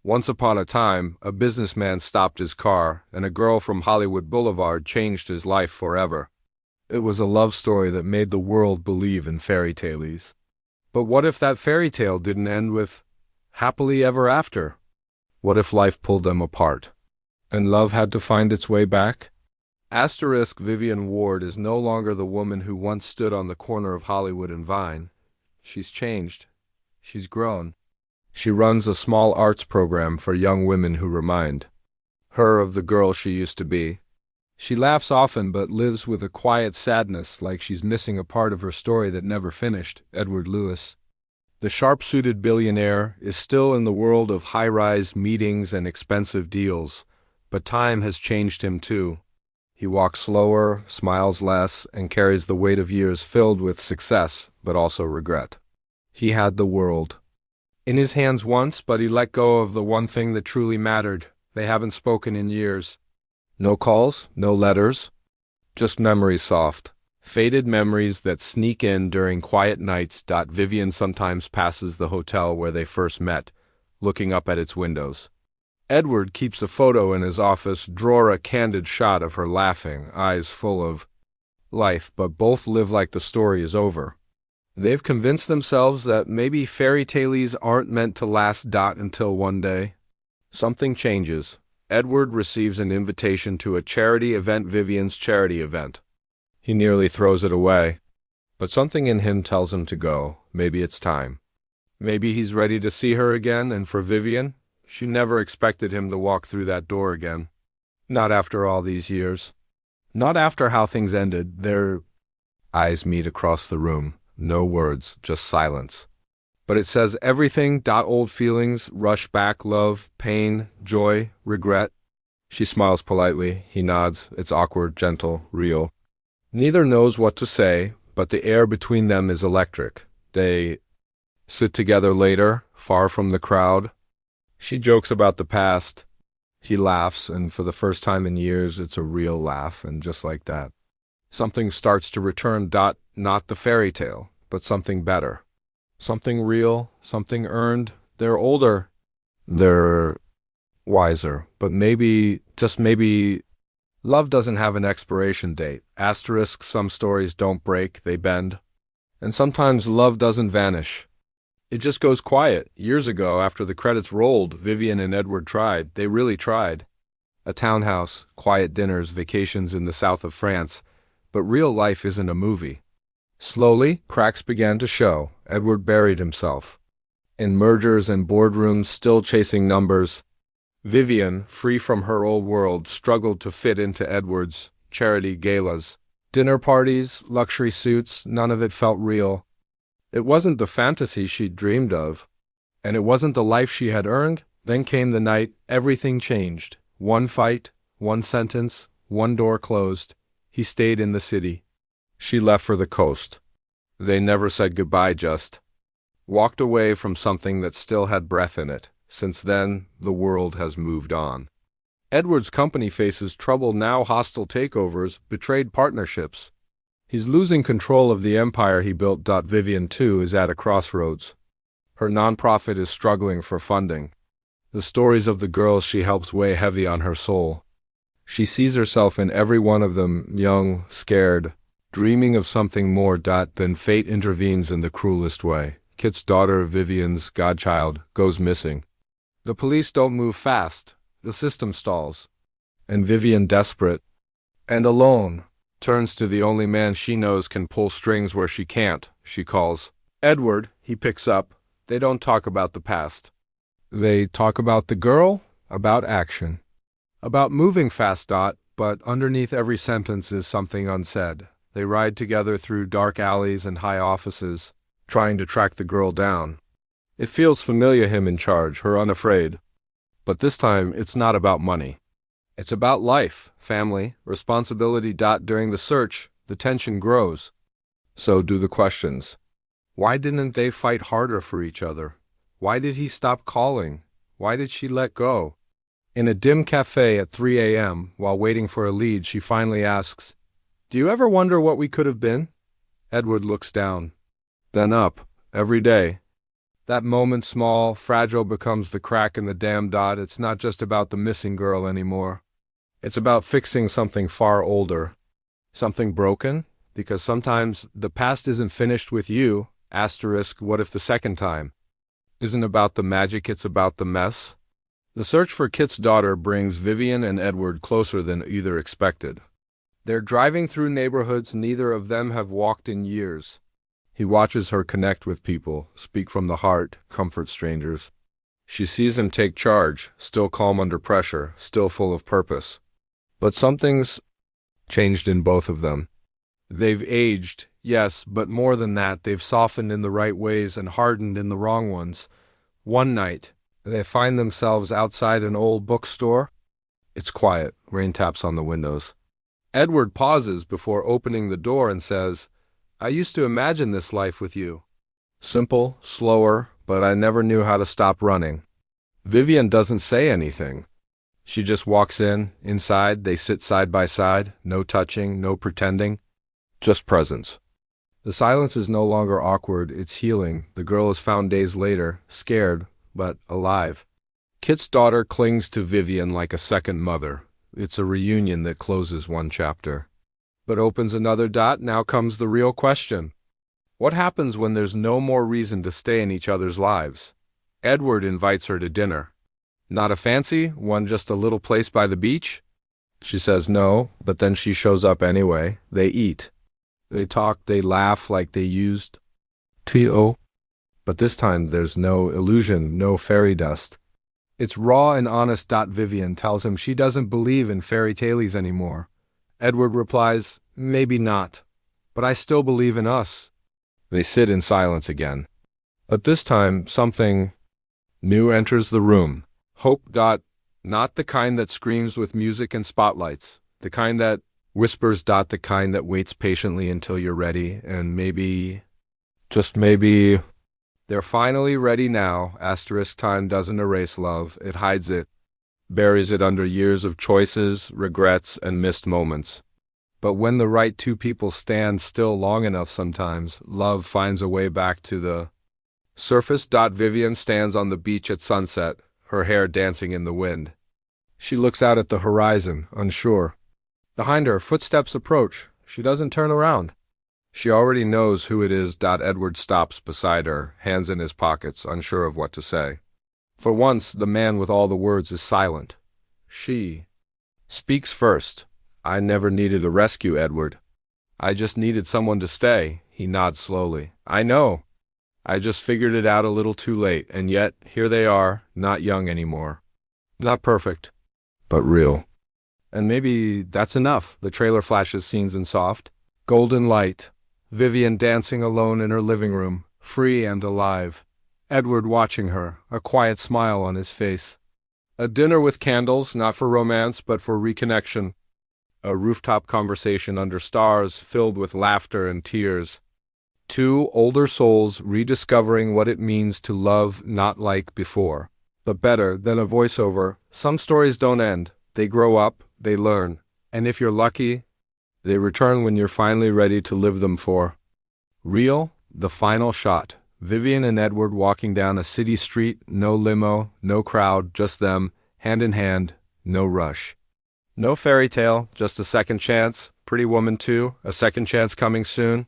Once upon a time, a businessman stopped his car, and a girl from Hollywood Boulevard changed his life forever. It was a love story that made the world believe in fairy tales. But what if that fairy tale didn't end with happily ever after? What if life pulled them apart, and love had to find its way back? Asterisk Vivian Ward is no longer the woman who once stood on the corner of Hollywood and Vine. She's changed. She's grown. She runs a small arts program for young women who remind her of the girl she used to be. She laughs often but lives with a quiet sadness, like she's missing a part of her story that never finished. Edward Lewis. The sharp-suited billionaire is still in the world of high-rise meetings and expensive deals, but time has changed him too. He walks slower, smiles less, and carries the weight of years filled with success, but also regret. He had the world in his hands once, but he let go of the one thing that truly mattered. They haven't spoken in years. No calls, no letters, just memories soft. Faded memories that sneak in during quiet nights. Vivian sometimes passes the hotel where they first met, looking up at its windows. Edward keeps a photo in his office drawer, a candid shot of her laughing, eyes full of life, but both live like the story is over. They've convinced themselves that maybe fairy tales aren't meant to last. Until one day, something changes. Edward receives an invitation to a charity event, Vivian's charity event. He nearly throws it away, but something in him tells him to go. Maybe it's time. Maybe he's ready to see her again, and for Vivian, she never expected him to walk through that door again. Not after all these years. Not after how things ended. Their eyes meet across the room. No words, just silence. But it says everything. Old feelings rush back, love, pain, joy, regret. She smiles politely. He nods. It's awkward, gentle, real. Neither knows what to say, but the air between them is electric. They sit together later, far from the crowd. She jokes about the past. He laughs, and for the first time in years, it's a real laugh, and just like that, something starts to return. Not the fairy tale, but something better. Something real, something earned. They're older. They're wiser. But maybe, just maybe, love doesn't have an expiration date. Asterisk, some stories don't break, they bend. And sometimes love doesn't vanish. It just goes quiet. Years ago, after the credits rolled, Vivian and Edward tried. They really tried. A townhouse, quiet dinners, vacations in the south of France. But real life isn't a movie. Slowly, cracks began to show. Edward buried himself in mergers and boardrooms, still chasing numbers. Vivian, free from her old world, struggled to fit into Edward's charity galas. Dinner parties, luxury suits, none of it felt real. It wasn't the fantasy she'd dreamed of, and it wasn't the life she had earned. Then came the night everything changed. One fight, one sentence, one door closed. He stayed in the city. She left for the coast. They never said goodbye, just walked away from something that still had breath in it. Since then, the world has moved on. Edward's company faces trouble now, hostile takeovers, betrayed partnerships. He's losing control of the empire he built. Vivian, too, is at a crossroads. Her nonprofit is struggling for funding. The stories of the girls she helps weigh heavy on her soul. She sees herself in every one of them, young, scared, dreaming of something more. Then fate intervenes in the cruelest way. Kit's daughter, Vivian's godchild, goes missing. The police don't move fast. The system stalls. And Vivian, desperate and alone, turns to the only man she knows can pull strings where she can't. She calls Edward. He picks up. They don't talk about the past. They talk about the girl, about action, about moving fast. But underneath every sentence is something unsaid. They ride together through dark alleys and high offices, trying to track the girl down. It feels familiar, him in charge, her unafraid. But this time, it's not about money. It's about life, family, responsibility. During the search, the tension grows. So do the questions. Why didn't they fight harder for each other? Why did he stop calling? Why did she let go? In a dim cafe at 3 a.m., while waiting for a lead, she finally asks, "Do you ever wonder what we could have been?" Edward looks down, then up, every day. That moment, small, fragile, becomes the crack in the damn dot. It's not just about the missing girl anymore. It's about fixing something far older. Something broken? Because sometimes the past isn't finished with you. Asterisk, what if the second time isn't about the magic, it's about the mess? The search for Kit's daughter brings Vivian and Edward closer than either expected. They're driving through neighborhoods neither of them have walked in years. He watches her connect with people, speak from the heart, comfort strangers. She sees him take charge, still calm under pressure, still full of purpose. But something's changed in both of them. They've aged, yes, but more than that, they've softened in the right ways and hardened in the wrong ones. One night, they find themselves outside an old bookstore. It's quiet, rain taps on the windows. Edward pauses before opening the door and says, "I used to imagine this life with you. Simple, slower, but I never knew how to stop running." Vivian doesn't say anything. She just walks inside, they sit side by side, no touching, no pretending, just presence. The silence is no longer awkward, it's healing. The girl is found days later, scared, but alive. Kit's daughter clings to Vivian like a second mother. It's a reunion that closes one chapter, but opens another dot. Now comes the real question. What happens when there's no more reason to stay in each other's lives? Edward invites her to dinner. Not a fancy one, just a little place by the beach? She says no, but then she shows up anyway. They eat. They talk, they laugh like they used to. But this time there's no illusion, no fairy dust. It's raw and honest. Vivian tells him she doesn't believe in fairy tales anymore. Edward replies, "Maybe not, but I still believe in us." They sit in silence again. But this time, something new enters the room. Hope. Not the kind that screams with music and spotlights. The kind that whispers. The kind that waits patiently until you're ready, and maybe, just maybe, they're finally ready now. Asterisk, time doesn't erase love. It hides it, buries it under years of choices, regrets, and missed moments. But when the right two people stand still long enough, sometimes love finds a way back to the surface. Vivian stands on the beach at sunset, her hair dancing in the wind. She looks out at the horizon, unsure. Behind her, footsteps approach. She doesn't turn around. She already knows who it is. Edward stops beside her, hands in his pockets, unsure of what to say. For once, the man with all the words is silent. She speaks first. "I never needed a rescue, Edward. I just needed someone to stay." He nods slowly. "I know. I just figured it out a little too late, and yet, here they are, not young anymore. Not perfect, but real. And maybe that's enough." The trailer flashes scenes in soft, golden light. Vivian dancing alone in her living room, free and alive. Edward watching her, a quiet smile on his face. A dinner with candles, not for romance, but for reconnection. A rooftop conversation under stars, filled with laughter and tears. Two older souls rediscovering what it means to love not like before, but better than a voiceover. Some stories don't end. They grow up, they learn, and if you're lucky, they return when you're finally ready to live them for real. The final shot. Vivian and Edward walking down a city street, no limo, no crowd, just them, hand in hand, no rush. No fairy tale, just a second chance. Pretty Woman 2, a second chance coming soon.